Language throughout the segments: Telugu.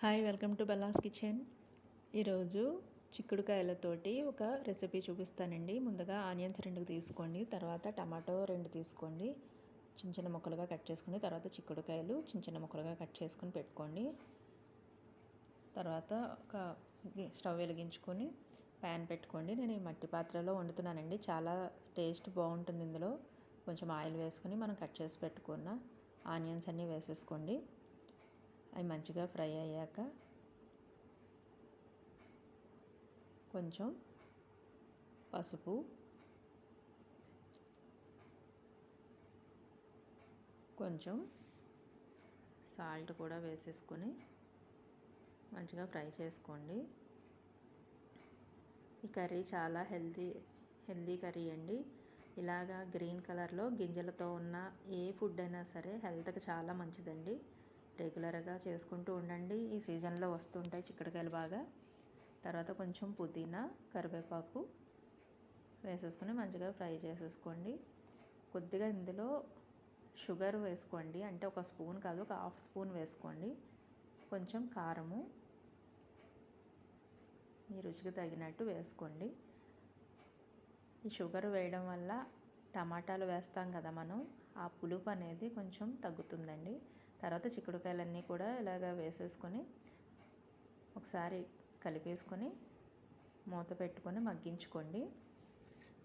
Hi, welcome to Bella's kitchen. ఈరోజు చిక్కుడుకాయలతోటి ఒక రెసిపీ చూపిస్తానండి. ముందుగా ఆనియన్స్ 2 తీసుకోండి, తర్వాత టమాటో 2 తీసుకోండి, చిన్న చిన్న ముక్కలుగా కట్ చేసుకుని, తర్వాత చిక్కుడుకాయలు చిన్న చిన్న ముక్కలుగా కట్ చేసుకుని పెట్టుకోండి. తర్వాత ఒక స్టవ్ వెలిగించుకొని ప్యాన్ పెట్టుకోండి. నేను ఈ మట్టి పాత్రలో వండుతున్నానండి. చాలా టేస్ట్ బాగుంటుంది. ఇందులో కొంచెం ఆయిల్ వేసుకొని మనం కట్ చేసి పెట్టుకున్న ఆనియన్స్ అన్నీ వేసేసుకోండి. అవి మంచిగా ఫ్రై అయ్యాక కొంచెం పసుపు, కొంచెం సాల్ట్ కూడా వేసేసుకొని మంచిగా ఫ్రై చేసుకోండి. ఈ కర్రీ చాలా హెల్దీ కర్రీ అండి. ఇలాగా గ్రీన్ కలర్లో గింజలతో ఉన్న ఏ ఫుడ్ అయినా సరే హెల్త్కి చాలా మంచిదండి. రెగ్యులర్గా చేసుకుంటూ ఉండండి. ఈ సీజన్లో వస్తుంటాయి చిక్కుడుకాయలు బాగా. తర్వాత కొంచెం పుదీనా, కరివేపాకు వేసేసుకొని మంచిగా ఫ్రై చేసేసుకోండి. కొద్దిగా ఇందులో షుగర్ వేసుకోండి, అంటే ఒక స్పూన్ కాదు, ఒక హాఫ్ స్పూన్ వేసుకోండి. కొంచెం కారము మీ రుచికి తగినట్టు వేసుకోండి. ఈ షుగర్ వేయడం వల్ల టమాటాలు వేస్తాం కదా మనం, ఆ పులుపు అనేది కొంచెం తగ్గుతుందండి. తర్వాత చిక్కుడుకాయలన్నీ కూడా ఇలాగ వేసేసుకొని ఒకసారి కలిపేసుకొని మూత పెట్టుకొని మగ్గించుకోండి.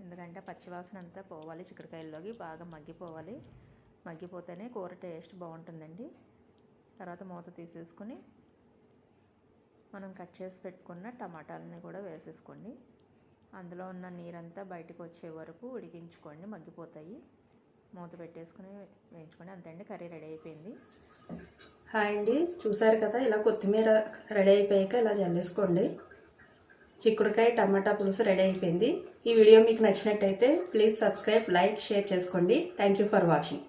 ఎందుకంటే పచ్చివాసన అంతా పోవాలి, చిక్కుడుకాయల్లోకి బాగా మగ్గిపోవాలి. మగ్గిపోతేనే కూర టేస్ట్ బాగుంటుందండి. తర్వాత మూత తీసేసుకొని మనం కట్ చేసి పెట్టుకున్న టమాటాలని కూడా వేసేసుకోండి. అందులో ఉన్న నీరంతా బయటకు వచ్చే వరకు ఉడికించుకోండి, మగ్గిపోతాయి. మూత పెట్టేసుకొని వేయించుకోండి. అంతే అండి, కర్రీ రెడీ అయిపోయింది. హాయ్ అండి, చూసారు కదా, ఇలా కొత్తిమీర రెడీ అయిపోయాక ఇలా జల్లేసుకోండి. చిక్కుడుకాయ టమాటా పులుసు రెడీ అయిపోయింది. ఈ వీడియో మీకు నచ్చినట్టయితే ప్లీజ్ సబ్స్క్రైబ్, లైక్, షేర్ చేసుకోండి. Thank you for watching.